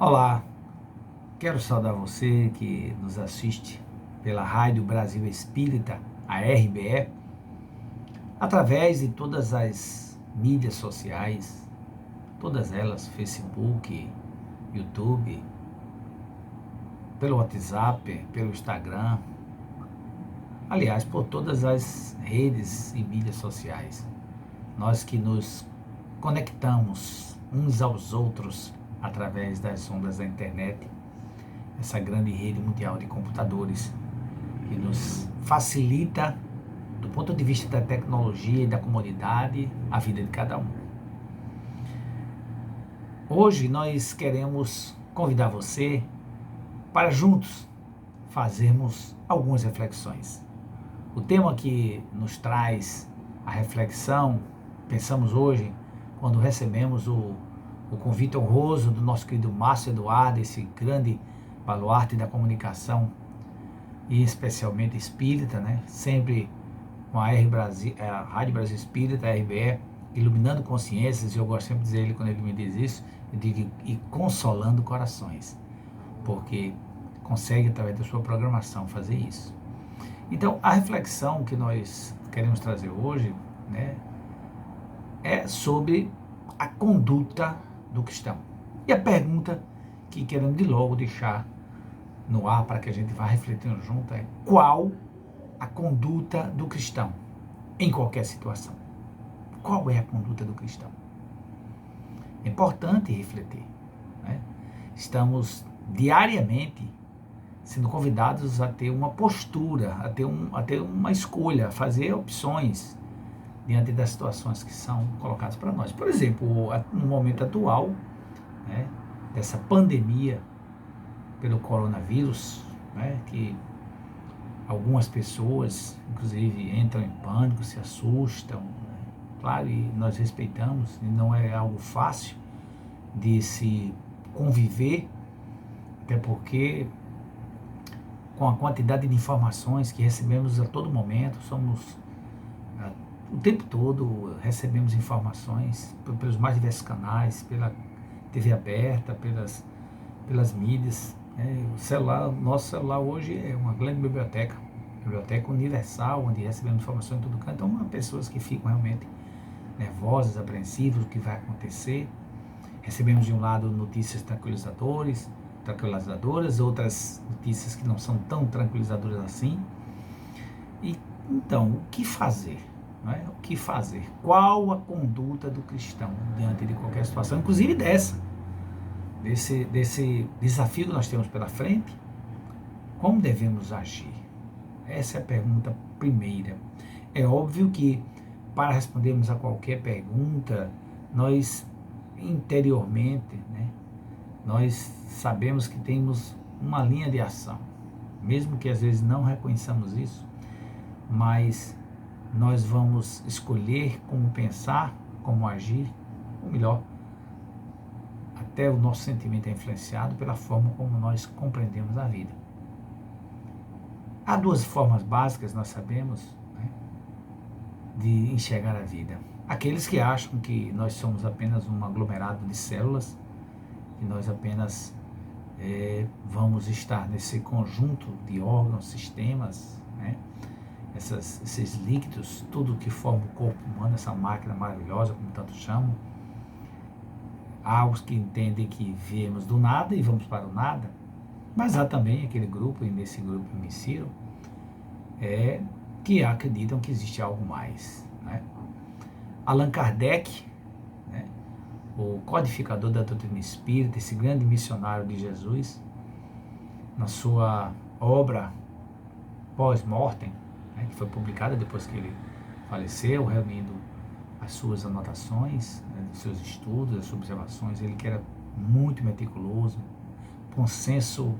Olá, quero saudar você que nos assiste pela Rádio Brasil Espírita, a RBE, através de todas as mídias sociais, todas elas, Facebook, YouTube, pelo WhatsApp, pelo Instagram, aliás, por todas as redes e mídias sociais. Nós que nos conectamos uns aos outros através das ondas da internet, essa grande rede mundial de computadores que nos facilita, do ponto de vista da tecnologia e da comodidade, a vida de cada um. Hoje nós queremos convidar você para juntos fazermos algumas reflexões. O tema que nos traz a reflexão, pensamos hoje, quando recebemos o convite honroso do nosso querido Márcio Eduardo, esse grande baluarte da comunicação, e especialmente espírita, né? Sempre com a Rádio Brasil Espírita, a RBE, iluminando consciências, e eu gosto sempre de dizer ele, quando ele me diz isso, eu digo, e consolando corações, porque consegue, através da sua programação, fazer isso. Então, a reflexão que nós queremos trazer hoje, né, é sobre a conduta do cristão. E a pergunta que queremos de logo deixar no ar para que a gente vá refletindo junto é: qual a conduta do cristão em qualquer situação? Qual é a conduta do cristão? É importante refletir, né? Estamos diariamente sendo convidados a ter uma postura, a ter uma escolha, a fazer opções diante das situações que são colocadas para nós. Por exemplo, no momento atual, né, dessa pandemia pelo coronavírus, né, que algumas pessoas, inclusive, entram em pânico, se assustam, né? Claro, e nós respeitamos, e não é algo fácil de se conviver, até porque com a quantidade de informações que recebemos a todo momento, o tempo todo recebemos informações pelos mais diversos canais, pela TV aberta, pelas mídias. Nosso celular hoje é uma grande biblioteca universal, onde recebemos informações de tudo canto. Então, há pessoas que ficam realmente nervosas, apreensivas, o que vai acontecer. Recebemos de um lado notícias tranquilizadoras, outras notícias que não são tão tranquilizadoras assim. E então, o que fazer? Não é? O que fazer? Qual a conduta do cristão diante de qualquer situação, inclusive desse desafio que nós temos pela frente? Como devemos agir? Essa é a pergunta primeira. É óbvio que, para respondermos a qualquer pergunta, nós interiormente, né, nós sabemos que temos uma linha de ação, mesmo que às vezes não reconheçamos isso, mas nós vamos escolher como pensar, como agir, ou melhor, até o nosso sentimento é influenciado pela forma como nós compreendemos a vida. Há duas formas básicas, nós sabemos, né, de enxergar a vida. Aqueles que acham que nós somos apenas um aglomerado de células, que nós apenas vamos estar nesse conjunto de órgãos, sistemas, né, esses líquidos, tudo que forma o corpo humano, essa máquina maravilhosa, como tantos chamam. Há os que entendem que viemos do nada e vamos para o nada, mas há também aquele grupo, e nesse grupo eu me insiro, que acreditam que existe algo mais, né? Allan Kardec, né, o codificador da doutrina espírita, esse grande missionário de Jesus, na sua obra Pós-Mortem, né, que foi publicada depois que ele faleceu, reunindo as suas anotações, né, dos seus estudos, das suas observações. Ele que era muito meticuloso, com senso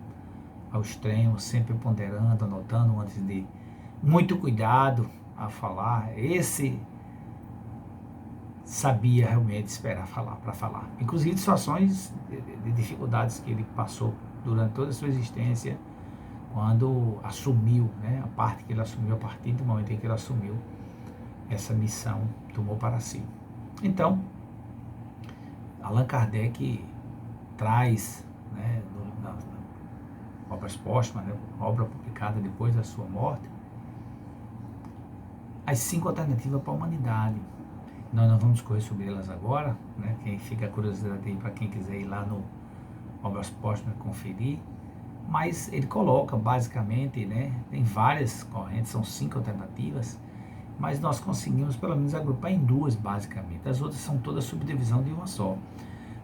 ao extremo, sempre ponderando, anotando antes de... Muito cuidado a falar. Esse sabia realmente esperar para falar. Inclusive situações de dificuldades que ele passou durante toda a sua existência, quando assumiu, né, a parte que ele assumiu, a partir do momento em que ele assumiu essa missão, tomou para si. Então, Allan Kardec traz, né, obras póstumas, né? Obra publicada depois da sua morte, as 5 alternativas para a humanidade. Nós não vamos discorrer sobre elas agora, né? Quem fica a curiosidade aí para quem quiser ir lá no Obras Póstumas conferir, mas ele coloca basicamente, né? Tem várias correntes, são 5 alternativas, mas nós conseguimos pelo menos agrupar em 2 basicamente, as outras são todas subdivisão de uma só,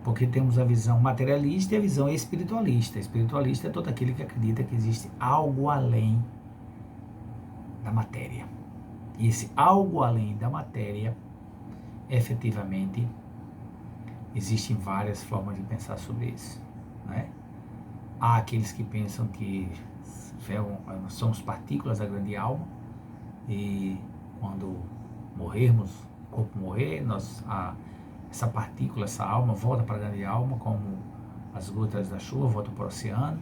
porque temos a visão materialista e a visão espiritualista. Espiritualista é todo aquele que acredita que existe algo além da matéria, e esse algo além da matéria, efetivamente, existem várias formas de pensar sobre isso, né? Há aqueles que pensam que somos partículas da grande alma e quando morrermos, o corpo morrer, essa partícula, essa alma volta para a grande alma, como as gotas da chuva voltam para o oceano.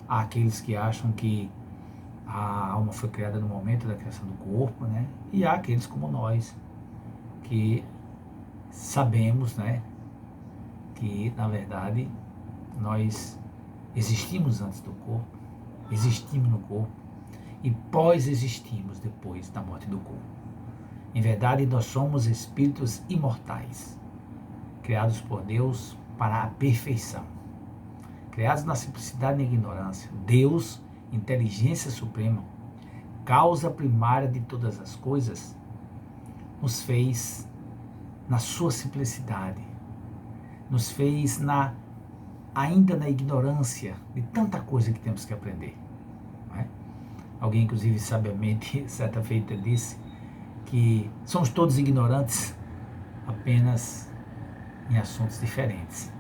Há aqueles que acham que a alma foi criada no momento da criação do corpo, né? E há aqueles como nós que sabemos, né, que na verdade nós existimos antes do corpo, existimos no corpo e pós-existimos depois da morte do corpo. Em verdade, nós somos espíritos imortais, criados por Deus para a perfeição, criados na simplicidade e na ignorância. Deus, inteligência suprema, causa primária de todas as coisas, nos fez na sua simplicidade, nos fez ainda na ignorância de tanta coisa que temos que aprender, não é? Alguém, inclusive, sabiamente, certa feita, disse que somos todos ignorantes, apenas em assuntos diferentes.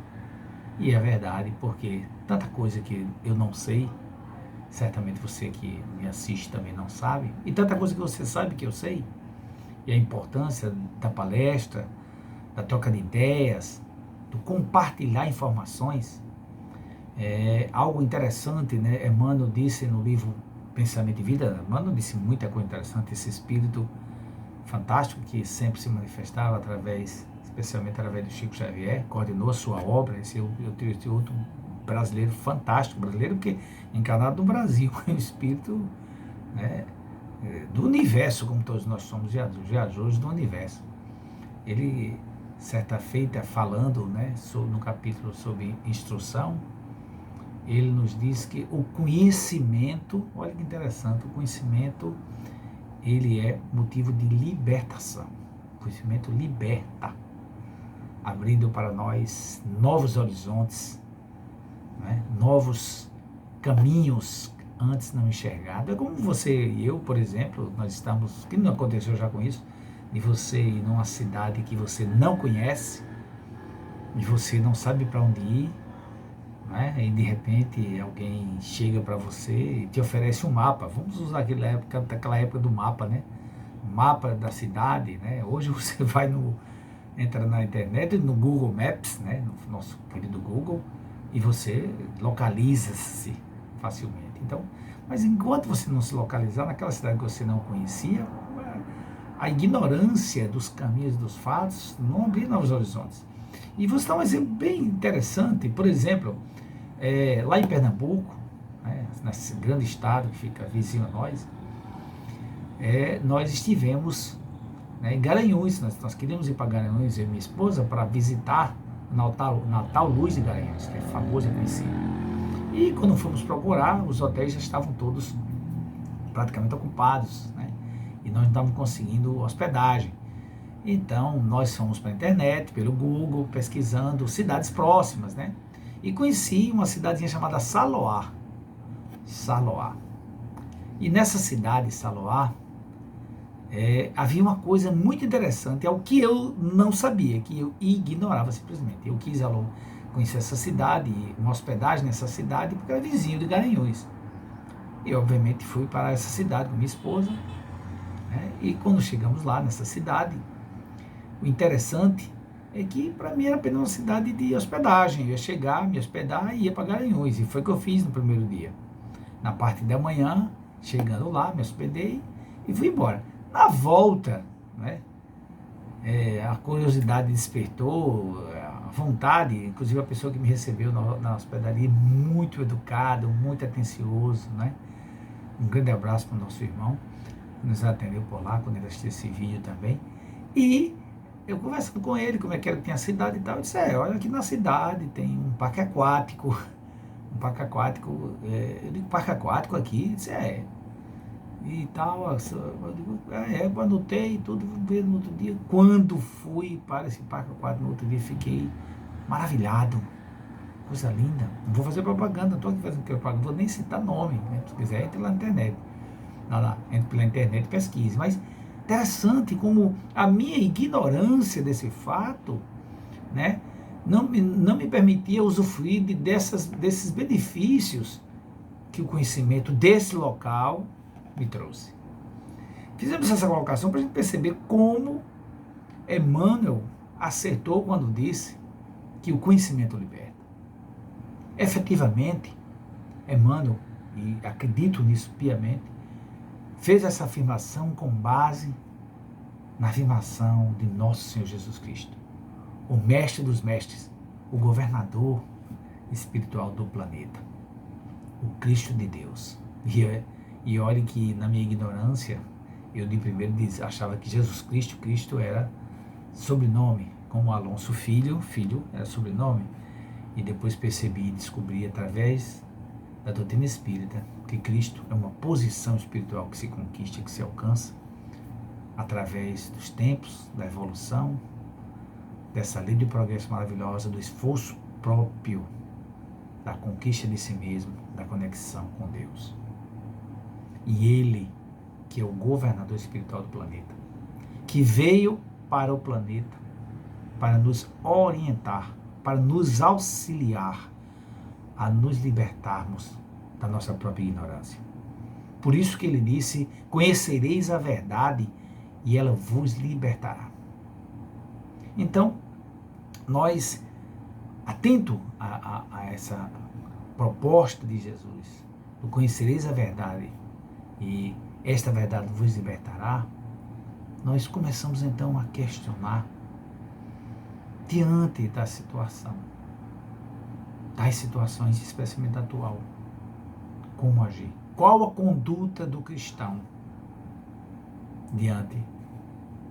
E é verdade, porque tanta coisa que eu não sei, certamente você que me assiste também não sabe, e tanta coisa que você sabe que eu sei, e a importância da palestra, da troca de ideias, do compartilhar informações, é algo interessante, né? Emmanuel disse no livro Pensamento e Vida, Emmanuel disse muita coisa interessante, esse espírito fantástico que sempre se manifestava especialmente através do Chico Xavier, coordenou a sua obra, esse outro brasileiro fantástico, brasileiro porque encarnado no Brasil, é um espírito, né, do universo, como todos nós somos viajores do universo. Ele, certa feita, falando, né, no capítulo sobre instrução, ele nos diz que o conhecimento, olha que interessante, o conhecimento, ele é motivo de libertação. O conhecimento liberta, abrindo para nós novos horizontes, né, novos caminhos antes não enxergados. É como você e eu, por exemplo, nós estamos, que não aconteceu já com isso, de você ir numa cidade que você não conhece, e você não sabe para onde ir, né? E de repente alguém chega para você e te oferece um mapa. Vamos usar daquela época do mapa, né? Mapa da cidade, né? Hoje você entra na internet, no Google Maps, né? No nosso querido Google, e você localiza-se facilmente. Então, mas enquanto você não se localizar naquela cidade que você não conhecia, a ignorância dos caminhos, dos fatos, não abrir novos horizontes. E vou dar um exemplo bem interessante, por exemplo, lá em Pernambuco, né, nesse grande estado que fica vizinho a nós, nós estivemos, né, em Garanhuns. Nós queríamos ir para Garanhuns, eu e minha esposa, para visitar o Natal Luz de Garanhuns, que é famoso e conhecido. E quando fomos procurar, os hotéis já estavam todos praticamente ocupados, né? E nós não estávamos conseguindo hospedagem. Então, nós fomos para a internet, pelo Google, pesquisando cidades próximas, né? E conheci uma cidadezinha chamada Saloá. E nessa cidade, Saloá, havia uma coisa muito interessante, é o que eu não sabia, que eu ignorava simplesmente. Eu quis conhecer essa cidade, uma hospedagem nessa cidade, porque era vizinho de Garanhuns. E, obviamente, fui para essa cidade com minha esposa, né? E quando chegamos lá, nessa cidade, o interessante é que para mim era apenas uma cidade de hospedagem. Eu ia chegar, me hospedar e ia para Garanhuns. E foi o que eu fiz no primeiro dia. Na parte da manhã, chegando lá, me hospedei e fui embora. Na volta, né, a curiosidade despertou, vontade, inclusive a pessoa que me recebeu na hospedaria, muito educado, muito atencioso, né? Um grande abraço para o nosso irmão, que nos atendeu por lá, quando ele assistiu esse vídeo também. E eu conversando com ele, como é que era que tinha a cidade e tal, eu disse, olha, aqui na cidade tem um parque aquático, eu digo, parque aquático aqui? Ele disse, e tal, eu digo, eu anotei tudo, veio no outro dia. Quando fui para esse parque aquático no outro dia, fiquei maravilhado, coisa linda. Não vou fazer propaganda, não estou aqui fazendo propaganda, não vou nem citar nome, né? Se quiser, entre lá na internet, entre pela internet, pesquise, mas interessante como a minha ignorância desse fato, né, não me permitia usufruir desses benefícios que o conhecimento desse local me trouxe. Fizemos essa colocação para a gente perceber como Emmanuel acertou quando disse que o conhecimento liberta. Efetivamente, Emmanuel, e acredito nisso piamente, fez essa afirmação com base na afirmação de nosso Senhor Jesus Cristo, o mestre dos mestres, o governador espiritual do planeta, o Cristo de Deus. E olhe que na minha ignorância, eu de primeiro achava que Jesus Cristo, Cristo era sobrenome, como Alonso Filho era sobrenome, e depois percebi e descobri através da doutrina espírita que Cristo é uma posição espiritual que se conquista, que se alcança através dos tempos, da evolução, dessa lei de progresso maravilhosa, do esforço próprio, da conquista de si mesmo, da conexão com Deus. E Ele, que é o governador espiritual do planeta, que veio para o planeta para nos orientar, para nos auxiliar a nos libertarmos da nossa própria ignorância. Por isso que ele disse, conhecereis a verdade e ela vos libertará. Então, nós, atento a essa proposta de Jesus, do conhecereis a verdade e esta verdade vos libertará, nós começamos então a questionar diante da situação, das situações, especialmente atual, como agir. Qual a conduta do cristão diante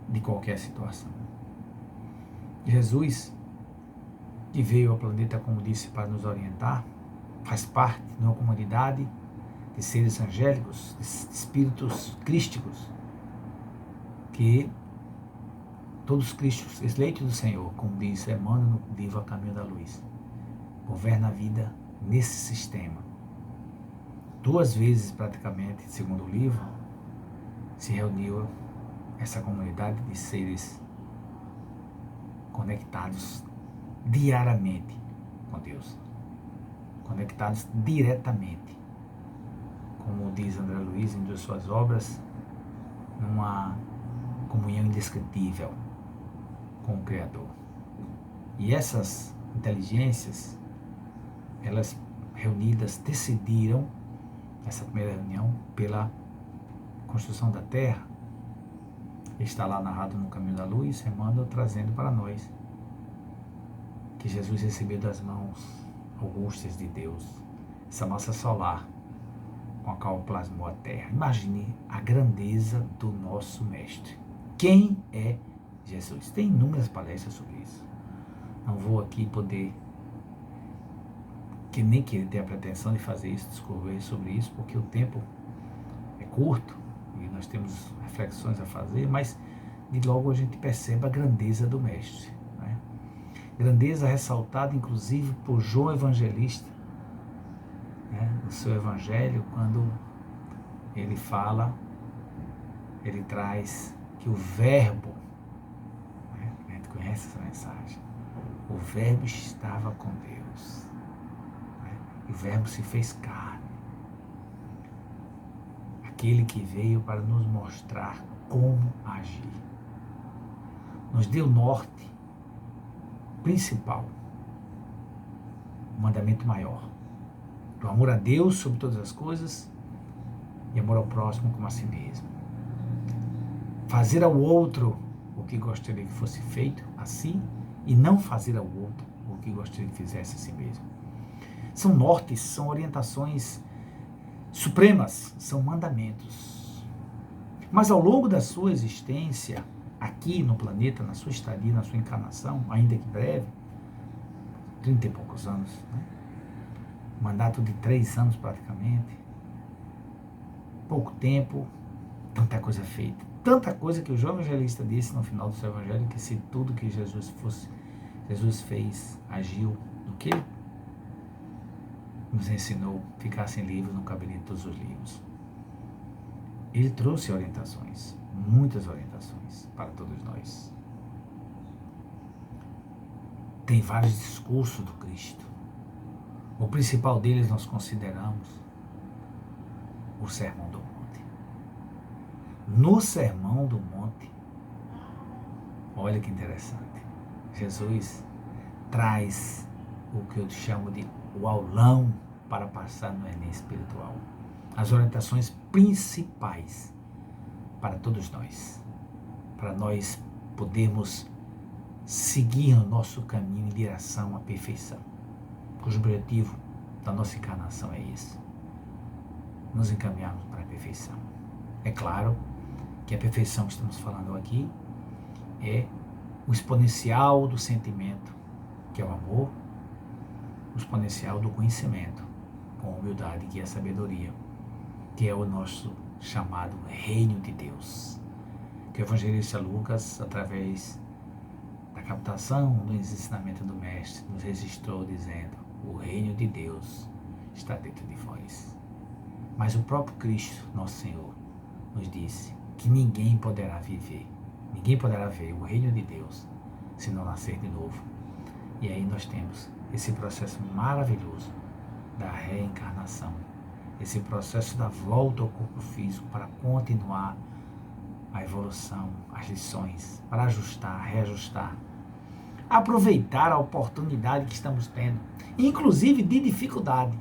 de qualquer situação? Jesus, que veio ao planeta, como disse, para nos orientar, faz parte de uma comunidade de seres angélicos, de espíritos crísticos, que todos cristos, eleitos do Senhor, como diz Emmanuel no livro A Caminho da Luz, governa a vida nesse sistema. 2 vezes, praticamente, segundo o livro, se reuniu essa comunidade de seres conectados diariamente com Deus, conectados diretamente, como diz André Luiz em 2 suas obras, numa comunhão indescritível com o Criador. E essas inteligências, elas reunidas decidiram, essa primeira reunião, pela construção da Terra. Está lá narrado no Caminho da Luz, Emmanuel trazendo para nós que Jesus recebeu das mãos augustas de Deus essa massa solar com a qual plasmou a Terra. Imagine a grandeza do nosso Mestre. Quem é Jesus? Tem inúmeras palestras sobre isso. Não vou aqui poder, que nem querer ter a pretensão de fazer isso, discorrer sobre isso, porque o tempo é curto e nós temos reflexões a fazer, mas de logo a gente percebe a grandeza do Mestre, né? Grandeza ressaltada inclusive por João Evangelista, né? No seu Evangelho, quando ele fala, ele traz que o Verbo, né? A gente conhece essa mensagem, o Verbo estava com Deus, né? E o Verbo se fez carne, aquele que veio para nos mostrar como agir, nos deu norte principal, o mandamento maior, do amor a Deus sobre todas as coisas e amor ao próximo como a si mesmo. Fazer ao outro o que gostaria que fosse feito a si e não fazer ao outro que gostaria que fizesse a si mesmo. São nortes, são orientações supremas, são mandamentos. Mas ao longo da sua existência, aqui no planeta, na sua estadia, na sua encarnação, ainda que breve, 30 e poucos anos, né? Mandato de 3 anos praticamente, pouco tempo, tanta coisa feita. Tanta coisa que o João Evangelista disse no final do seu evangelho, que se tudo que Jesus fez, agiu, do que nos ensinou, ficassem livros, não caberiam todos os livros. Ele trouxe orientações, muitas orientações para todos nós. Tem vários discursos do Cristo. O principal deles nós consideramos o Sermão do Monte. No Sermão do Monte, olha que interessante, Jesus traz o que eu chamo de o aulão para passar no Enem espiritual. As orientações principais para todos nós, para nós podermos seguir o nosso caminho em direção à perfeição, cujo objetivo da nossa encarnação é esse, nos encaminharmos para a perfeição. É claro que a perfeição que estamos falando aqui é o exponencial do sentimento, que é o amor, o exponencial do conhecimento, com humildade, que é a sabedoria, que é o nosso chamado Reino de Deus, que o evangelista Lucas, através da captação do ensinamento do Mestre, nos registrou dizendo: o Reino de Deus está dentro de vós. Mas o próprio Cristo, nosso Senhor, nos disse que ninguém poderá ver o Reino de Deus se não nascer de novo. E aí nós temos esse processo maravilhoso da reencarnação, esse processo da volta ao corpo físico para continuar a evolução, as lições, para ajustar, reajustar, aproveitar a oportunidade que estamos tendo, inclusive de dificuldade,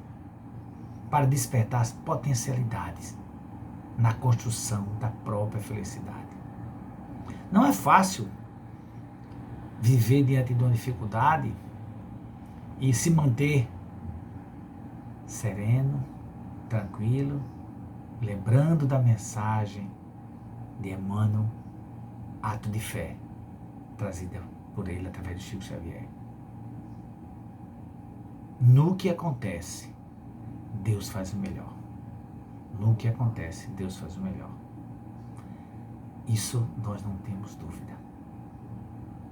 para despertar as potencialidades na construção da própria felicidade. Não é fácil viver diante de uma dificuldade e se manter sereno, tranquilo, lembrando da mensagem de Emmanuel, ato de fé, trazida por ele através de Chico Xavier. No que acontece, Deus faz o melhor. No que acontece, Deus faz o melhor. Isso nós não temos dúvida.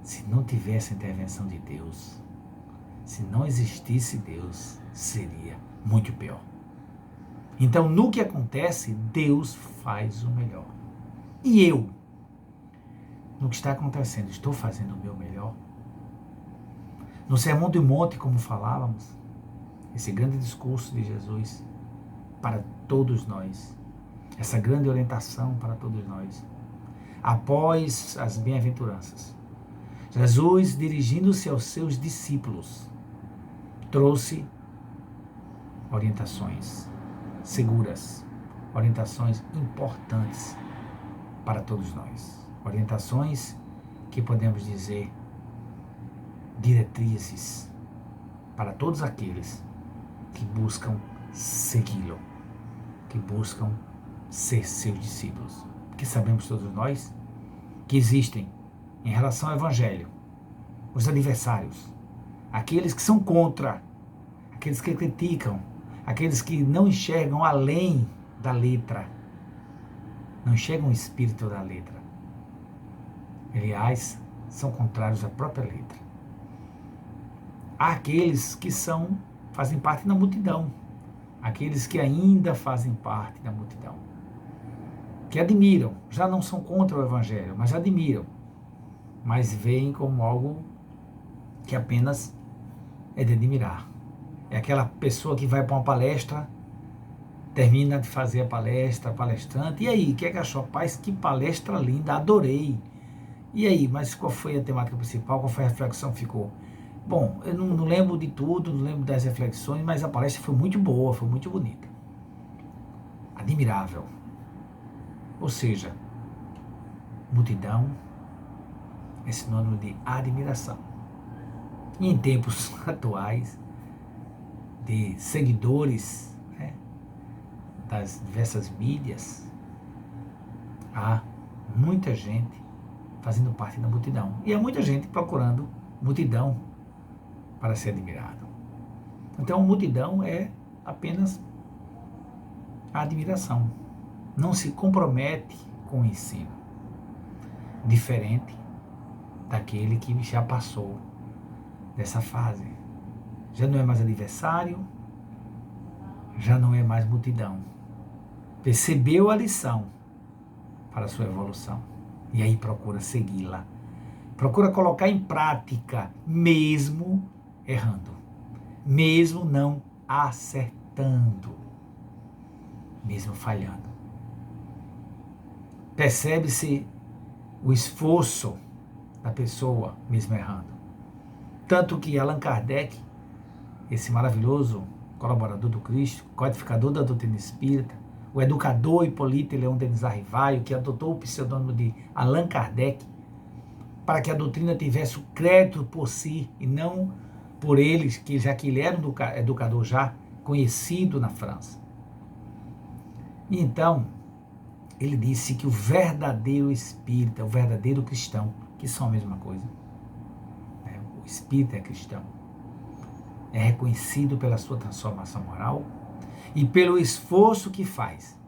Se não tivesse a intervenção de Deus, se não existisse Deus, seria muito pior. Então, no que acontece, Deus faz o melhor. E eu, no que está acontecendo, estou fazendo o meu melhor? No Sermão do Monte, como falávamos, esse grande discurso de Jesus para todos nós, essa grande orientação para todos nós, após as bem-aventuranças, Jesus, dirigindo-se aos seus discípulos, trouxe orientações seguras, orientações importantes para todos nós, orientações que podemos dizer diretrizes para todos aqueles que buscam segui-lo, que buscam ser seus discípulos. Porque sabemos todos nós que existem, em relação ao Evangelho, os adversários, aqueles que são contra, aqueles que criticam, aqueles que não enxergam além da letra, não enxergam o espírito da letra. Aliás, são contrários à própria letra. Há aqueles que fazem parte da multidão, aqueles que ainda fazem parte da multidão, que admiram, já não são contra o Evangelho, mas admiram, mas veem como algo que apenas é de admirar. É aquela pessoa que vai para uma palestra, termina de fazer a palestra, palestrante, e aí, o que é que achou? Rapaz, que palestra linda, adorei. E aí, mas qual foi a temática principal, qual foi a reflexão que ficou? Bom, eu não lembro de tudo, não lembro das reflexões, mas a palestra foi muito boa, foi muito bonita. Admirável. Ou seja, multidão é sinônimo de admiração. E em tempos atuais, de seguidores, né, das diversas mídias, há muita gente fazendo parte da multidão. E há muita gente procurando multidão para ser admirado. Então, a multidão é apenas a admiração. Não se compromete com o ensino. Diferente daquele que já passou dessa fase. Já não é mais adversário, já não é mais multidão. Percebeu a lição para a sua evolução. E aí procura segui-la. Procura colocar em prática, mesmo errando. Mesmo não acertando. Mesmo falhando. Percebe-se o esforço da pessoa, mesmo errando. Tanto que Allan Kardec, esse maravilhoso colaborador do Cristo, codificador da doutrina espírita, o educador Hipólito Leão Denis Arrivaio, que adotou o pseudônimo de Allan Kardec, para que a doutrina tivesse o crédito por si e não por eles, já que ele era um educador já conhecido na França. E então, ele disse que o verdadeiro espírita, o verdadeiro cristão, que são a mesma coisa, né? O espírita é cristão, é reconhecido pela sua transformação moral e pelo esforço que faz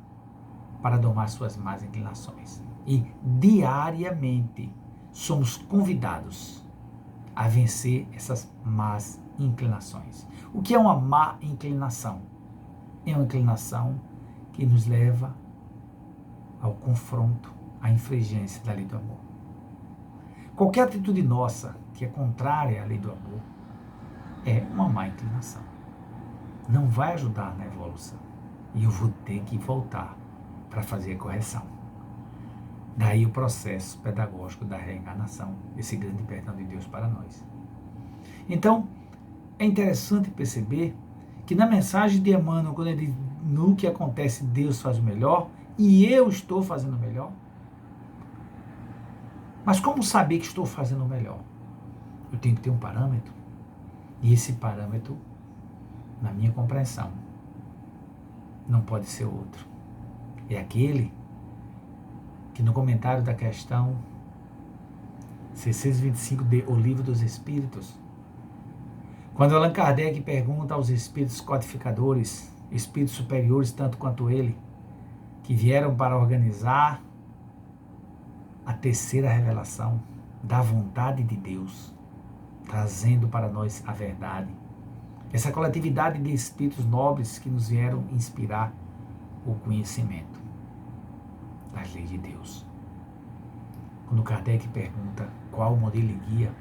para domar suas más inclinações. E diariamente somos convidados a vencer essas más inclinações. O que é uma má inclinação? É uma inclinação que nos leva ao confronto, à infringência da lei do amor. Qualquer atitude nossa que é contrária à lei do amor é uma má inclinação. Não vai ajudar na evolução. E eu vou ter que voltar para fazer a correção. Daí o processo pedagógico da reencarnação, esse grande perdão de Deus para nós. Então, é interessante perceber que na mensagem de Emmanuel, quando ele diz, no que acontece, Deus faz o melhor, e eu estou fazendo o melhor. Mas como saber que estou fazendo o melhor? Eu tenho que ter um parâmetro. E esse parâmetro, na minha compreensão, não pode ser outro. É aquele que no comentário da questão 625 de O Livro dos Espíritos, quando Allan Kardec pergunta aos espíritos codificadores, espíritos superiores tanto quanto ele, que vieram para organizar a terceira revelação da vontade de Deus, trazendo para nós a verdade. Essa coletividade de espíritos nobres que nos vieram inspirar o conhecimento das leis de Deus. Quando Kardec pergunta qual o modelo e guia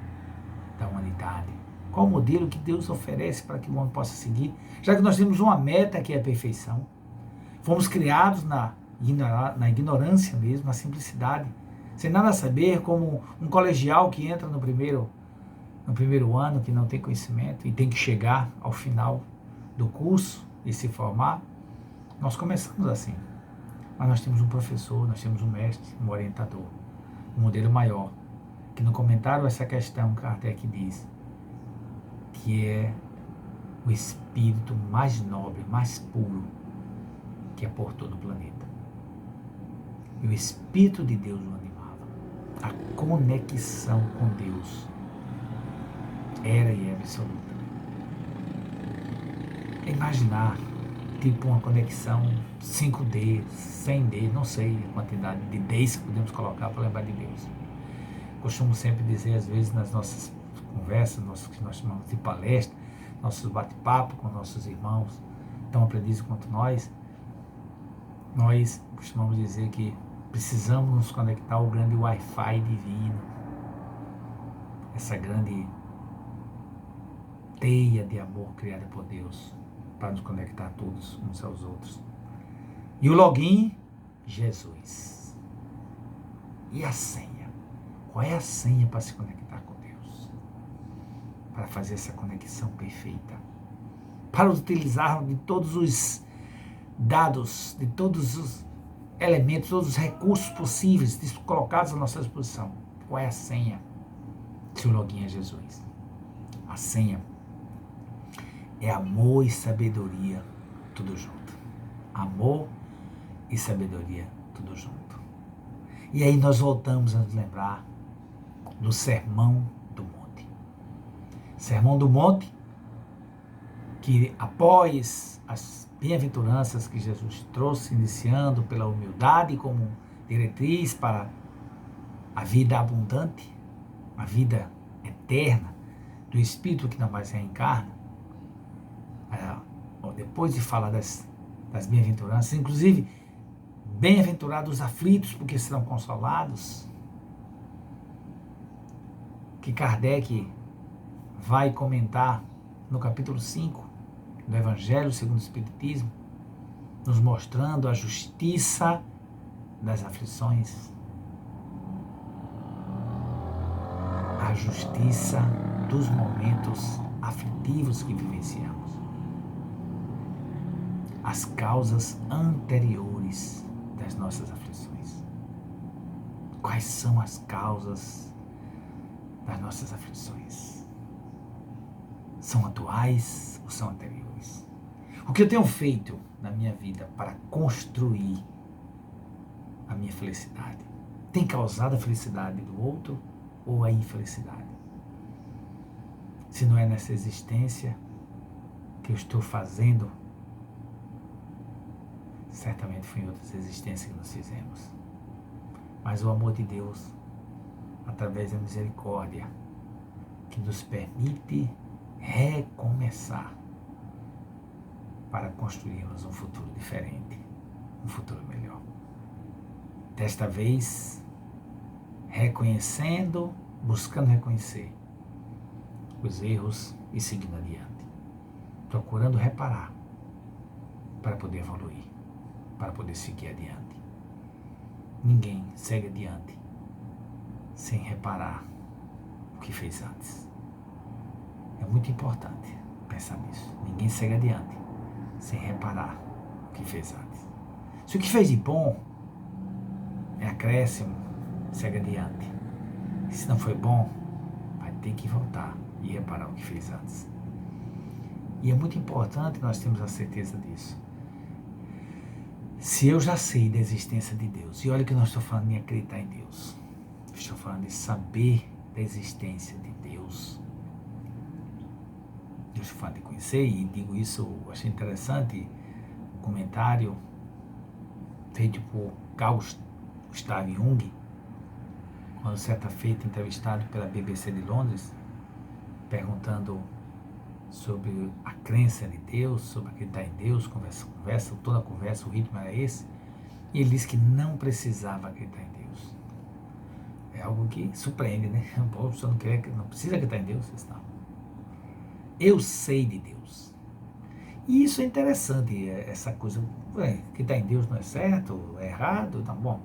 da humanidade, qual o modelo que Deus oferece para que o homem possa seguir, já que nós temos uma meta que é a perfeição. Fomos criados na ignorância mesmo, na simplicidade, sem nada saber, como um colegial que entra no primeiro ano, que não tem conhecimento e tem que chegar ao final do curso e se formar. Nós começamos assim, mas nós temos um professor, nós temos um mestre, um orientador, um modelo maior, que no comentário a essa questão Kardec diz que é o espírito mais nobre, mais puro que aportou no planeta. E o Espírito de Deus o animava. A conexão com Deus era e é absoluta. Imaginar, tipo uma conexão 5D, 100D, não sei a quantidade de Ds que podemos colocar para lembrar de Deus. Costumo sempre dizer, às vezes, nas nossas conversas, que nós chamamos de palestra, nossos bate-papo com nossos irmãos, tão aprendizes quanto nós costumamos dizer que precisamos nos conectar ao grande Wi-Fi divino, essa grande teia de amor criada por Deus, para nos conectar todos uns aos outros. E o login, Jesus. E a senha? Qual é a senha para se conectar com Deus? Para fazer essa conexão perfeita. Para utilizar de todos os dados, de todos os elementos, todos os recursos possíveis colocados à nossa disposição. Qual é a senha? Se o login é Jesus. A senha é amor e sabedoria, tudo junto. Amor e sabedoria, tudo junto. E aí nós voltamos a nos lembrar do Sermão do Monte. Sermão do Monte, que após as bem-aventuranças que Jesus trouxe, iniciando pela humildade como diretriz para a vida abundante, a vida eterna do Espírito que não mais reencarna, depois de falar das bem-aventuranças, inclusive, bem-aventurados os aflitos, porque serão consolados, que Kardec vai comentar no capítulo 5 do Evangelho segundo o Espiritismo, nos mostrando a justiça das aflições, a justiça dos momentos aflitivos que vivenciamos, as causas anteriores das nossas aflições. Quais são as causas das nossas aflições? São atuais ou são anteriores? O que eu tenho feito na minha vida para construir a minha felicidade tem causado a felicidade do outro ou a infelicidade? Se não é nessa existência que eu estou fazendo, certamente foi em outras existências que nós fizemos. Mas o amor de Deus, através da misericórdia, que nos permite recomeçar para construirmos um futuro diferente, um futuro melhor. Desta vez, reconhecendo, buscando reconhecer os erros e seguindo adiante, procurando reparar para poder evoluir, para poder seguir adiante. Ninguém segue adiante sem reparar o que fez antes. É muito importante pensar nisso. Ninguém segue adiante sem reparar o que fez antes. Se o que fez de bom é acréscimo, segue adiante. E se não foi bom, vai ter que voltar e reparar o que fez antes. E é muito importante nós termos a certeza disso. Se eu já sei da existência de Deus, e olha que eu não estou falando de acreditar em Deus, estou falando de saber da existência de Deus. Eu estou falando de conhecer, e digo isso, eu achei interessante, um comentário feito por Carl Gustav Jung, quando certa feita entrevistado pela BBC de Londres, perguntando sobre a crença de Deus, sobre acreditar em Deus, conversa, toda a conversa, o ritmo era esse, e ele disse que não precisava acreditar em Deus. É algo que surpreende, né? O pessoa não precisa acreditar em Deus, não. Eu sei de Deus. E isso é interessante, essa coisa, acreditar em Deus não é certo, é errado, tá bom.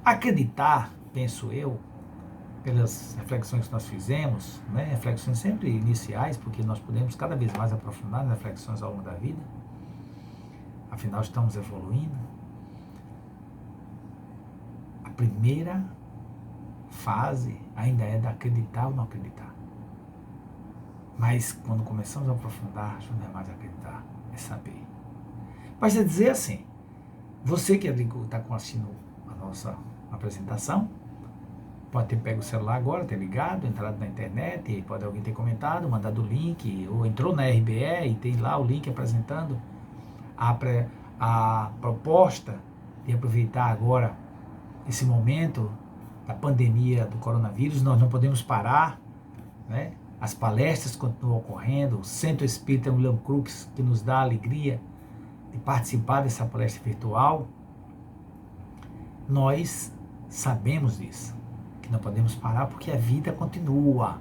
Acreditar, penso eu, pelas reflexões que nós fizemos, né? Reflexões sempre iniciais, porque nós podemos cada vez mais aprofundar nas reflexões ao longo da vida, afinal estamos evoluindo. A primeira fase ainda é da acreditar ou não acreditar, mas quando começamos a aprofundar, já não é mais acreditar, é saber. Basta dizer assim, você que está assistindo a nossa apresentação, pode ter pego o celular agora, ter ligado, entrado na internet, pode alguém ter comentado, mandado o link, ou entrou na RBE e tem lá o link apresentando a proposta de aproveitar agora esse momento da pandemia do coronavírus. Nós não podemos parar, né? As palestras continuam ocorrendo, o Centro Espírita William Crookes, que nos dá a alegria de participar dessa palestra virtual. Nós sabemos disso, que não podemos parar porque a vida continua.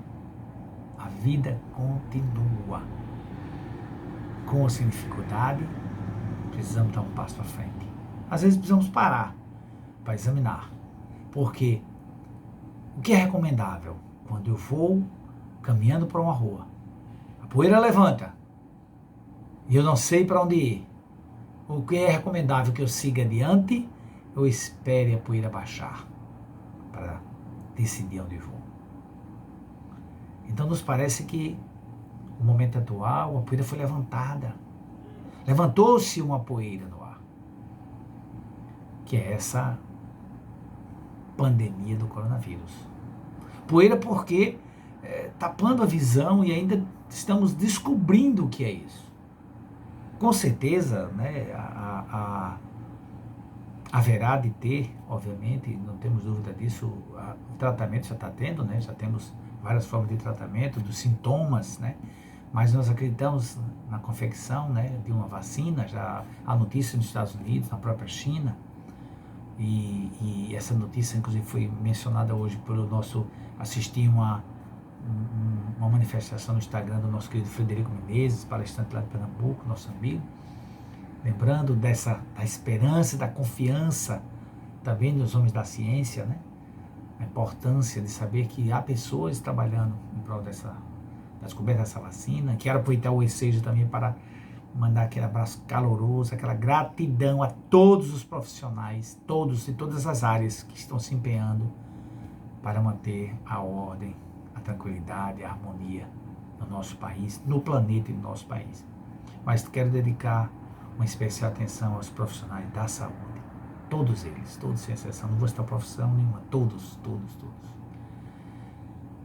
A vida continua. Com ou sem dificuldade, precisamos dar um passo à frente. Às vezes precisamos parar para examinar. Porque o que é recomendável? Quando eu vou caminhando por uma rua, a poeira levanta e eu não sei para onde ir. O que é recomendável? Que eu siga adiante ou espere a poeira baixar para decidir onde vou? Então nos parece que o momento atual, a poeira foi levantada. Levantou-se uma poeira no ar, que é essa pandemia do coronavírus. Poeira porque tapando a visão e ainda estamos descobrindo o que é isso. Com certeza, né, haverá de ter, obviamente, não temos dúvida disso, o tratamento já está tendo, né, já temos várias formas de tratamento, dos sintomas, né, mas nós acreditamos na confecção, né, de uma vacina, já há notícia nos Estados Unidos, na própria China, e essa notícia, inclusive, foi mencionada hoje pelo nosso, assisti uma manifestação no Instagram do nosso querido Frederico Menezes, palestrante lá de Pernambuco, nosso amigo, lembrando da esperança, da confiança também nos homens da ciência, né? A importância de saber que há pessoas trabalhando em prol da descoberta dessa vacina. Quero aproveitar o ensejo também para mandar aquele abraço caloroso, aquela gratidão a todos os profissionais, todos e todas as áreas que estão se empenhando para manter a ordem, a tranquilidade, a harmonia no nosso país, no planeta e no nosso país. Mas quero dedicar uma especial atenção aos profissionais da saúde, todos eles, todos sem exceção, não vou citar profissão nenhuma, todos.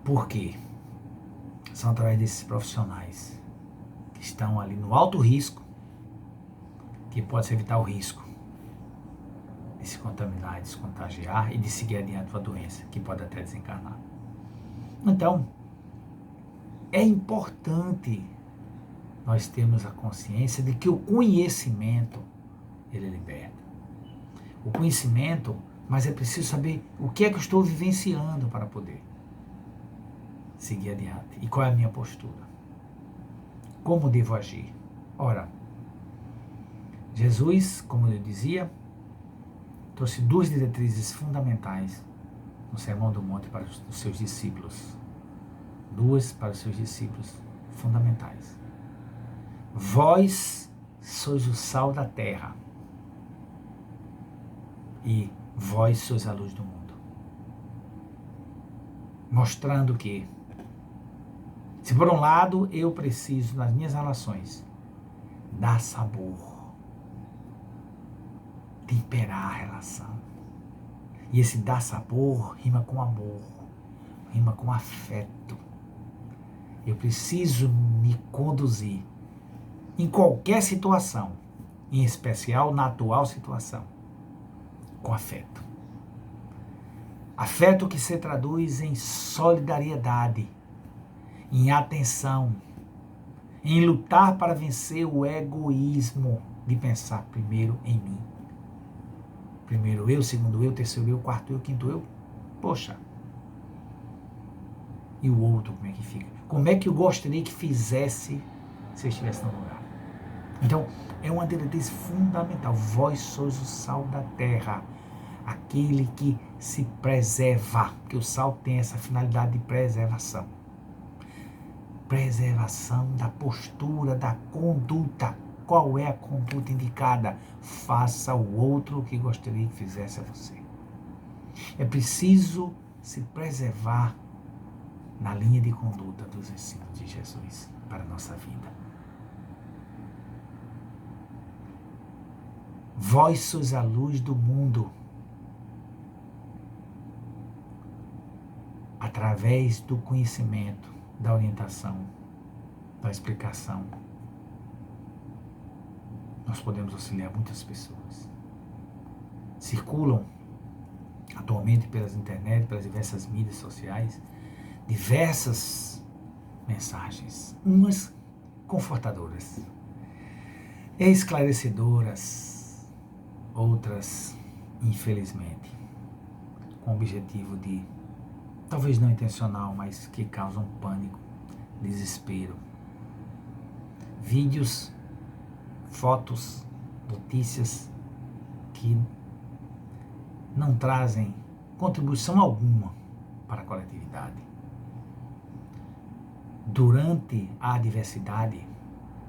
Por quê? São através desses profissionais que estão ali no alto risco, que pode-se evitar o risco de se contaminar, de se contagiar e de seguir adiante com a doença, que pode até desencarnar. Então, é importante nós termos a consciência de que o conhecimento, ele liberta. O conhecimento, mas é preciso saber o que é que eu estou vivenciando para poder seguir adiante. E qual é a minha postura? Como devo agir? Ora, Jesus, como eu dizia, trouxe 2 diretrizes fundamentais no Sermão do Monte para os seus discípulos. 2 para os seus discípulos fundamentais. Vós sois o sal da terra e vós sois a luz do mundo. Mostrando que, se por um lado eu preciso, nas minhas relações, dar sabor, temperar a relação, e esse dar sabor rima com amor, rima com afeto. Eu preciso me conduzir em qualquer situação, em especial na atual situação, com afeto. Afeto que se traduz em solidariedade, em atenção, em lutar para vencer o egoísmo de pensar primeiro em mim. Primeiro eu, segundo eu, terceiro eu, quarto eu, quinto eu. Poxa. E o outro, como é que fica? Como é que eu gostaria que fizesse se eu estivesse no lugar? Então, é uma diretriz fundamental. Vós sois o sal da terra, aquele que se preserva, porque o sal tem essa finalidade de preservação. Preservação da postura, da conduta. Qual é a conduta indicada? Faça o outro o que gostaria que fizesse a você. É preciso se preservar na linha de conduta dos ensinos de Jesus para a nossa vida. Vós sois a luz do mundo. Através do conhecimento, da orientação, da explicação, nós podemos auxiliar muitas pessoas. Circulam atualmente pelas internet, pelas diversas mídias sociais, diversas mensagens, umas confortadoras, esclarecedoras, outras, infelizmente, com o objetivo de, talvez não intencional, mas que causam pânico, desespero. Vídeos, fotos, notícias que não trazem contribuição alguma para a coletividade. Durante a adversidade,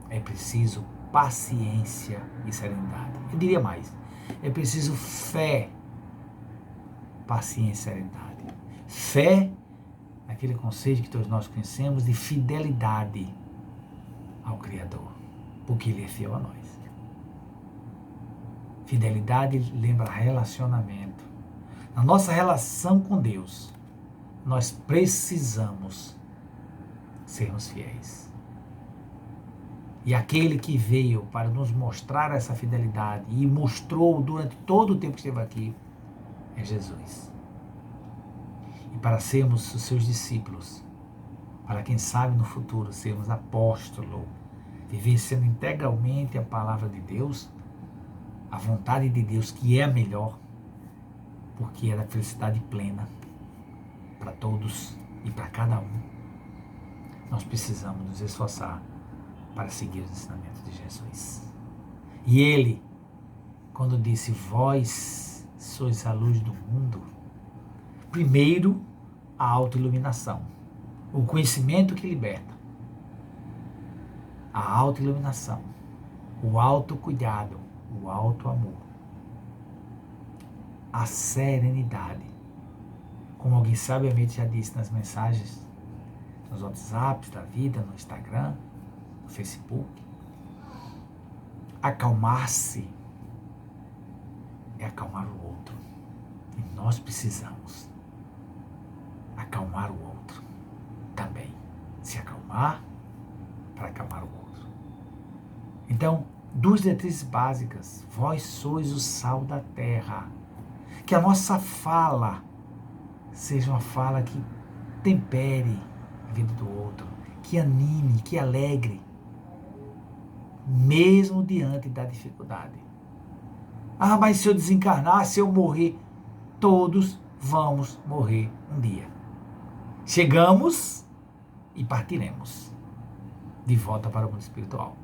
é preciso paciência e serenidade. Eu diria mais, é preciso fé, paciência e serenidade. Fé, naquele conceito que todos nós conhecemos, de fidelidade. ao Criador, porque Ele é fiel a nós. Fidelidade lembra relacionamento. Na nossa relação com Deus, nós precisamos sermos fiéis. E aquele que veio para nos mostrar essa fidelidade e mostrou durante todo o tempo que esteve aqui é Jesus. E para sermos os seus discípulos, para quem sabe no futuro sermos apóstolos, vivenciando integralmente a palavra de Deus, a vontade de Deus que é a melhor, porque é a felicidade plena para todos e para cada um, nós precisamos nos esforçar para seguir os ensinamentos de Jesus. E Ele, quando disse, vós sois a luz do mundo, primeiro a autoiluminação, o conhecimento que liberta, a autoiluminação, o autocuidado, o autoamor, a serenidade, como alguém sabiamente já disse nas mensagens, nos WhatsApps da vida, no Instagram, no Facebook. Acalmar-se é acalmar o outro. E nós precisamos acalmar o outro também. Se acalmar para acalmar o outro. Então, 2 diretrizes básicas. Vós sois o sal da terra. Que a nossa fala seja uma fala que tempere a vida do outro, que anime, que alegre, mesmo diante da dificuldade. Ah, mas se eu desencarnar, se eu morrer, todos vamos morrer um dia. Chegamos e partiremos de volta para o mundo espiritual.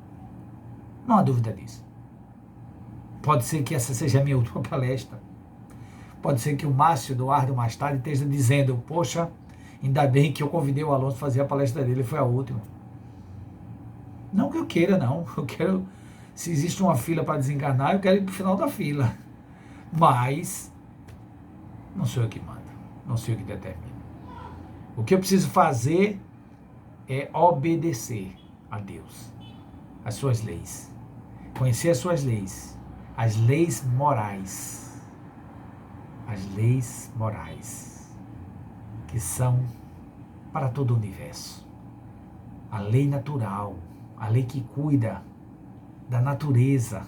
Não há dúvida disso. Pode ser que essa seja a minha última palestra. Pode ser que o Márcio Eduardo mais tarde esteja dizendo, poxa, ainda bem que eu convidei o Alonso a fazer a palestra dele, foi a última. Não que eu queira, não. Eu quero, se existe uma fila para desencarnar, eu quero ir para o final da fila. Mas, não sou eu que mando, não sou eu que determino. O que eu preciso fazer é obedecer a Deus, as suas leis. Conhecer as suas leis, as leis morais. As leis morais, que são para todo o universo. A lei natural, a lei que cuida da natureza,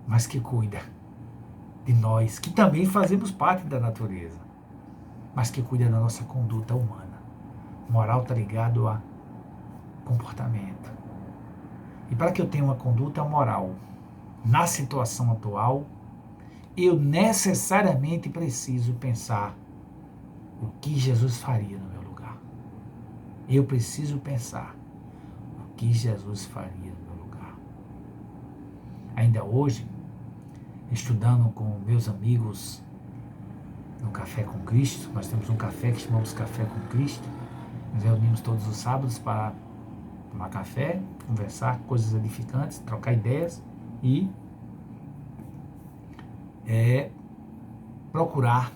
mas que cuida de nós, que também fazemos parte da natureza, mas que cuida da nossa conduta humana. Moral está ligado a comportamento. E para que eu tenha uma conduta moral na situação atual, eu necessariamente preciso pensar o que Jesus faria no meu lugar. Eu preciso pensar o que Jesus faria no meu lugar. Ainda hoje, estudando com meus amigos no Café com Cristo, nós temos um café que chamamos Café com Cristo, nos reunimos todos os sábados para tomar café, conversar coisas edificantes, trocar ideias e procurar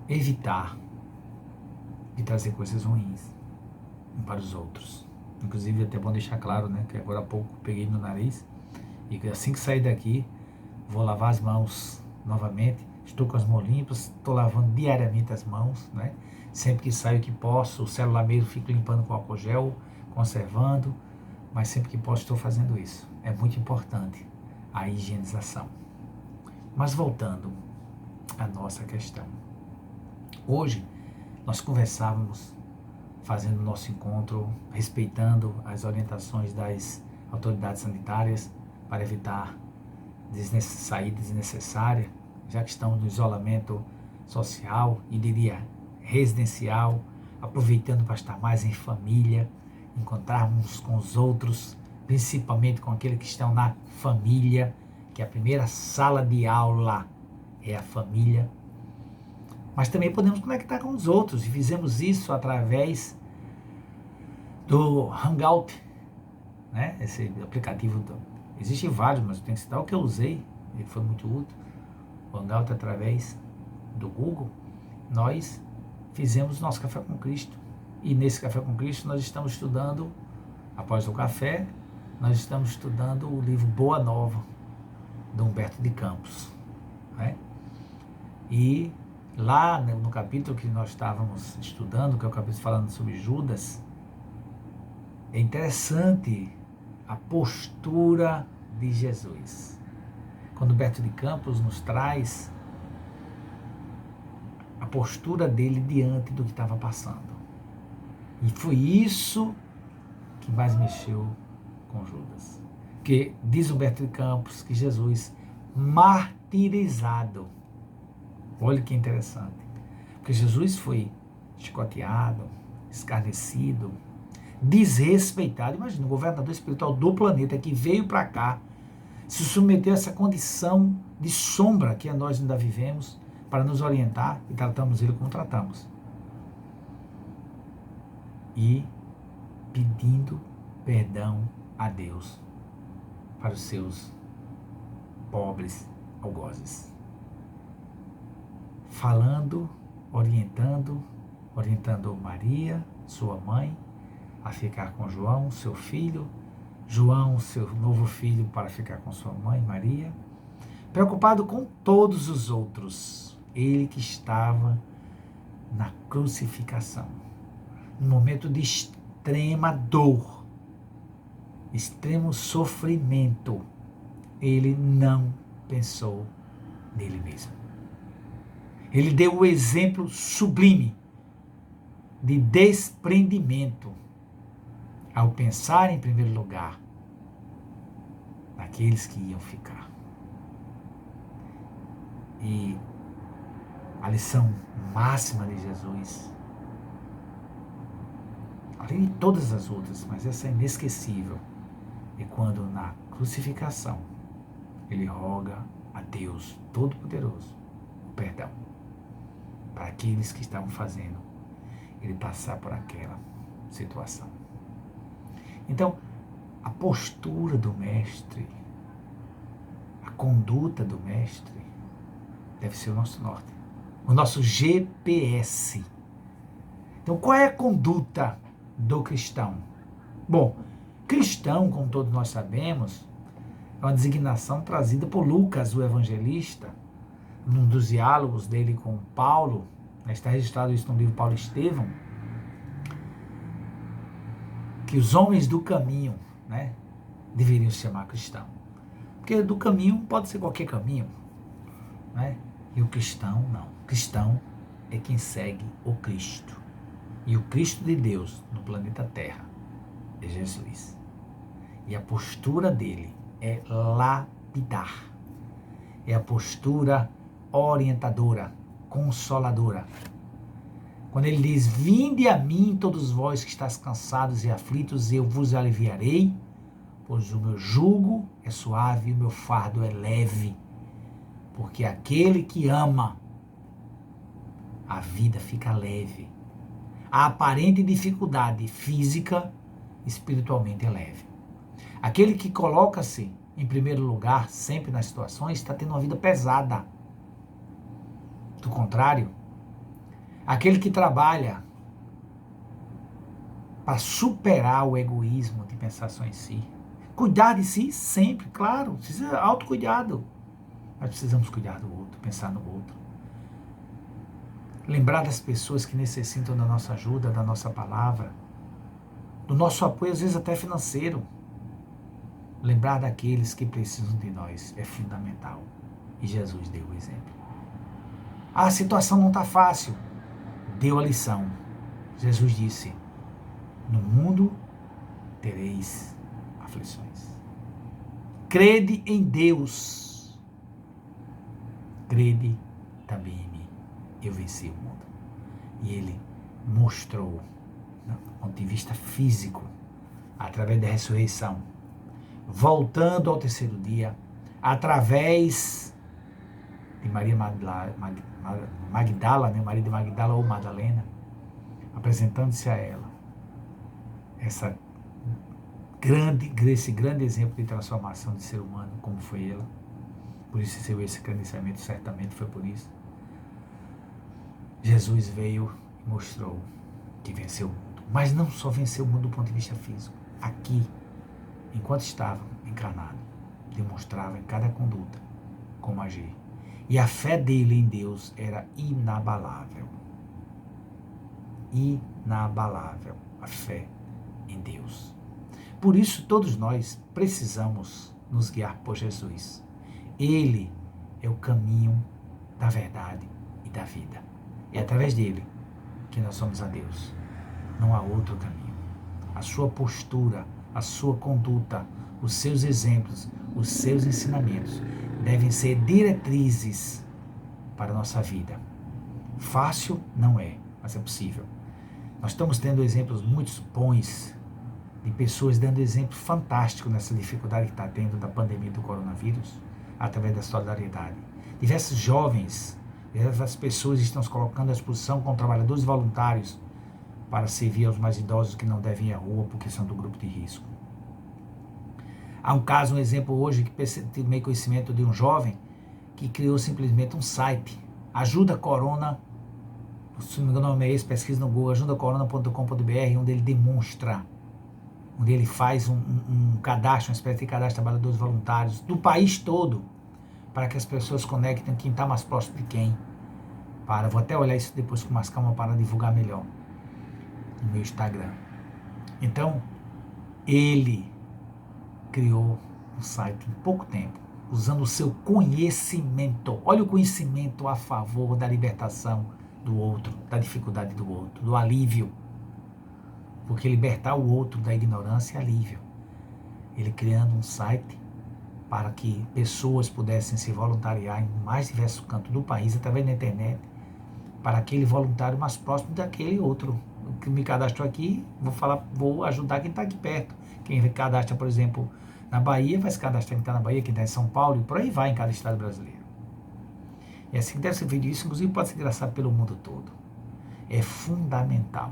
evitar de trazer coisas ruins para os outros. Inclusive, é até bom deixar claro, né, que agora há pouco peguei no nariz e assim que sair daqui, vou lavar as mãos novamente. Estou com as mãos limpas, estou lavando diariamente as mãos, né? Sempre que saio que posso, o celular mesmo fico limpando com álcool gel, conservando, mas sempre que posso estou fazendo isso. É muito importante a higienização. Mas voltando à nossa questão. Hoje, nós conversávamos, fazendo o nosso encontro, respeitando as orientações das autoridades sanitárias para evitar saída desnecessária, já que estamos no isolamento social e diria residencial, aproveitando para estar mais em família, encontrarmos com os outros, principalmente com aqueles que estão na família, que a primeira sala de aula é a família. Mas também podemos conectar com os outros, e fizemos isso através do Hangout, né? Esse aplicativo, existem vários, mas eu tenho que citar o que eu usei, ele foi muito útil. O Hangout, através do Google, nós fizemos nosso Café com Cristo. E nesse Café com Cristo nós estamos estudando após o café, nós estamos estudando o livro Boa Nova, de Humberto de Campos, né? E lá no capítulo que nós estávamos estudando, que é o capítulo falando sobre Judas, é interessante a postura de Jesus. Quando Humberto de Campos nos traz a postura dele diante do que estava passando. E foi isso que mais mexeu com Judas. Porque diz Humberto de Campos que Jesus, martirizado, olha que interessante, porque Jesus foi chicoteado, escarnecido, desrespeitado. Imagina, o governador espiritual do planeta que veio para cá, se submeteu a essa condição de sombra que nós ainda vivemos, para nos orientar, e tratamos ele como tratamos. E pedindo perdão a Deus para os seus pobres algozes. Falando, orientando Maria, sua mãe, a ficar com João, seu filho, João, seu novo filho, para ficar com sua mãe, Maria, preocupado com todos os outros, ele que estava na crucificação, num momento de extrema dor, extremo sofrimento, ele não pensou nele mesmo. Ele deu o exemplo sublime de desprendimento ao pensar, em primeiro lugar, naqueles que iam ficar. E a lição máxima de Jesus, além de todas as outras, mas essa é inesquecível, é quando na crucificação ele roga a Deus Todo-Poderoso o perdão para aqueles que estavam fazendo ele passar por aquela situação. Então, a postura do mestre, a conduta do mestre, deve ser o nosso norte, o nosso GPS. Então, qual é a conduta do cristão? Bom, cristão, como todos nós sabemos, é uma designação trazida por Lucas, o evangelista, num dos diálogos dele com Paulo, está registrado isso no livro Paulo e Estevão, que os homens do caminho, né, deveriam se chamar cristão. Porque do caminho pode ser qualquer caminho, né? E o cristão não. O cristão é quem segue o Cristo. E o Cristo de Deus no planeta Terra é Jesus. E a postura dele é lapidar. É a postura orientadora, consoladora. Quando ele diz, vinde a mim todos vós que estáis cansados e aflitos, eu vos aliviarei, pois o meu jugo é suave e o meu fardo é leve. Porque aquele que ama, a vida fica leve. A aparente dificuldade física, espiritualmente é leve. Aquele que coloca-se em primeiro lugar, sempre nas situações, está tendo uma vida pesada. Do contrário, aquele que trabalha para superar o egoísmo de pensar só em si, cuidar de si sempre, claro, precisa autocuidado. Nós precisamos cuidar do outro, pensar no outro. Lembrar das pessoas que necessitam da nossa ajuda, da nossa palavra, do nosso apoio, às vezes até financeiro. Lembrar daqueles que precisam de nós é fundamental. E Jesus deu o exemplo. A situação não está fácil. Deu a lição. Jesus disse, no mundo tereis aflições. Crede em Deus. Crede também em mim. Eu venci o mundo. E ele mostrou, do ponto de vista físico, através da ressurreição, voltando ao terceiro dia, através de Maria Magdala, Maria de Magdala ou Madalena, apresentando-se a ela, esse grande exemplo de transformação de ser humano, como foi ela. Por isso esse credenciamento certamente foi por isso. Jesus veio e mostrou que venceu o mundo. Mas não só venceu o mundo do ponto de vista físico. aqui, enquanto estava encarnado, demonstrava em cada conduta como agir. E a fé dele em Deus era inabalável. Inabalável a fé em Deus. Por isso, todos nós precisamos nos guiar por Jesus. Ele é o caminho da verdade e da vida. É através dele que nós somos a Deus. Não há outro caminho. A sua postura, a sua conduta, os seus exemplos, os seus ensinamentos devem ser diretrizes para a nossa vida. Fácil não é, mas é possível. Nós estamos tendo exemplos muito bons de pessoas dando exemplos fantásticos nessa dificuldade que está tendo da pandemia do coronavírus, através da solidariedade. Diversos jovens, diversas pessoas estão se colocando à disposição com trabalhadores voluntários para servir aos mais idosos que não devem ir à rua porque são do grupo de risco. Há um caso, um exemplo hoje, que tomei conhecimento de um jovem que criou simplesmente um site, Ajuda Corona, se não me engano o nome é esse, pesquisa no Google, ajudacorona.com.br, onde ele demonstra, onde ele faz um cadastro, uma espécie de cadastro de trabalhadores voluntários do país todo, para que as pessoas conectem quem está mais próximo de quem. Vou até olhar isso depois com mais calma para divulgar melhor no meu Instagram. Então, ele criou um site em pouco tempo, usando o seu conhecimento. Olha o conhecimento a favor da libertação do outro, da dificuldade do outro, do alívio. Porque libertar o outro da ignorância é alívio. Ele criando um site para que pessoas pudessem se voluntariar em mais diversos cantos do país, através da internet, para aquele voluntário mais próximo daquele outro. Que me cadastrou aqui, vou ajudar quem está aqui perto. Quem cadastra, por exemplo, na Bahia, vai se cadastrar quem está na Bahia, quem está em São Paulo, e por aí vai em cada estado brasileiro. E assim que deve ser feito isso, inclusive pode ser engraçado pelo mundo todo. É fundamental,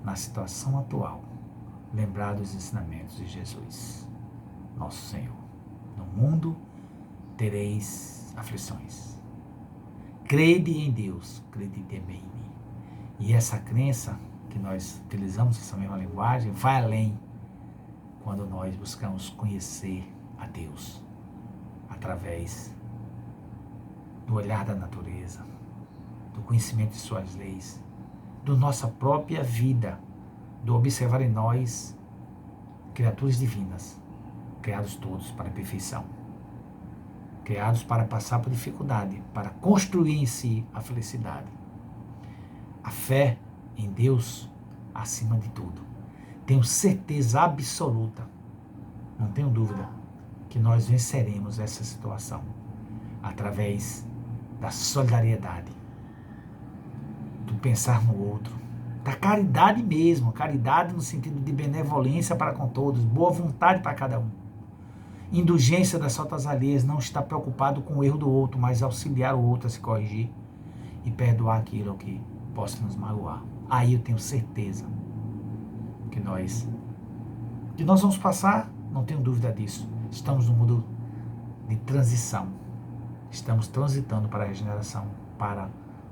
na situação atual, lembrar dos ensinamentos de Jesus, nosso Senhor. No mundo tereis aflições. Crede em Deus, crede também em mim. E essa crença que nós utilizamos, essa mesma linguagem, vai além quando nós buscamos conhecer a Deus através do olhar da natureza, do conhecimento de suas leis, da nossa própria vida, do observar em nós criaturas divinas, criados todos para a perfeição, criados para passar por dificuldade, para construir em si a felicidade. A fé em Deus, acima de tudo. Tenho certeza absoluta, não tenho dúvida, que nós venceremos essa situação através da solidariedade, do pensar no outro, da caridade mesmo, caridade no sentido de benevolência para com todos, boa vontade para cada um. Indulgência das faltas alheias, não estar preocupado com o erro do outro, mas auxiliar o outro a se corrigir e perdoar aquilo que possa nos magoar. Aí eu tenho certeza que nós vamos passar, não tenho dúvida disso. Estamos num mundo de transição. Estamos transitando para a regeneração, para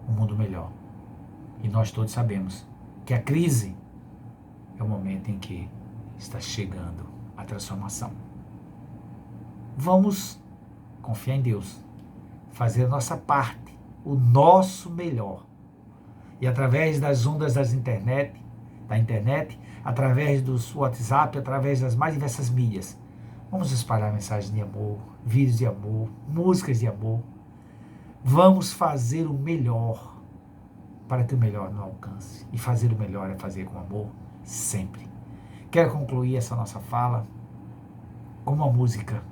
um mundo melhor. E nós todos sabemos que a crise é o momento em que está chegando a transformação. Vamos confiar em Deus, fazer a nossa parte, o nosso melhor. E através das ondas da internet, através dos WhatsApp, através das mais diversas mídias, vamos espalhar mensagens de amor, vídeos de amor, músicas de amor. Vamos fazer o melhor para que o melhor não alcance. E fazer o melhor é fazer com amor sempre. Quero concluir essa nossa fala com uma música,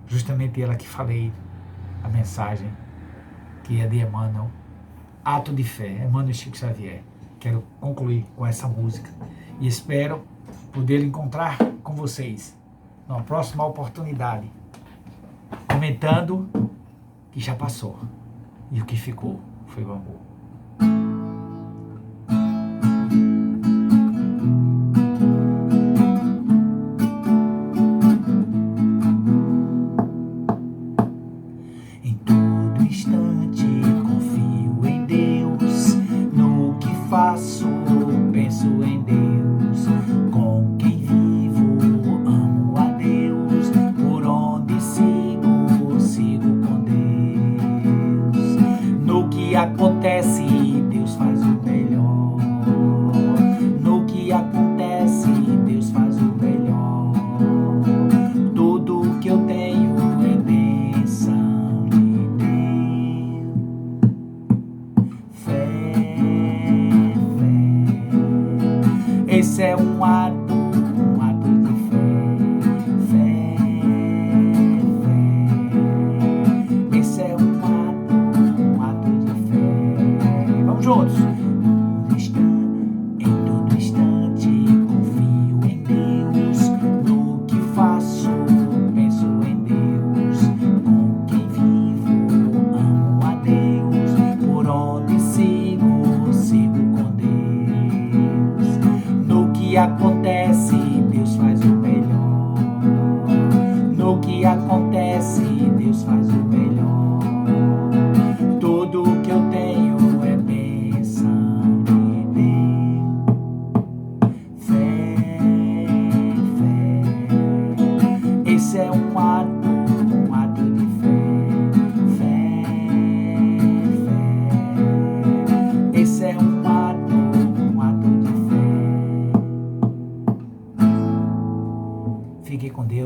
justamente ela que falei, a mensagem, que é de Emmanuel, Ato de Fé, Emmanuel Chico Xavier. Quero concluir com essa música e espero poder encontrar com vocês numa próxima oportunidade, comentando que já passou e o que ficou foi o amor. Em todo instante confio em Deus, no que faço penso em Deus, com quem vivo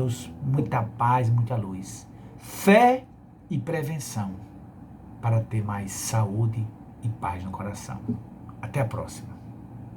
Deus, muita paz, muita luz. Fé e prevenção para ter mais saúde e paz no coração. Até a próxima.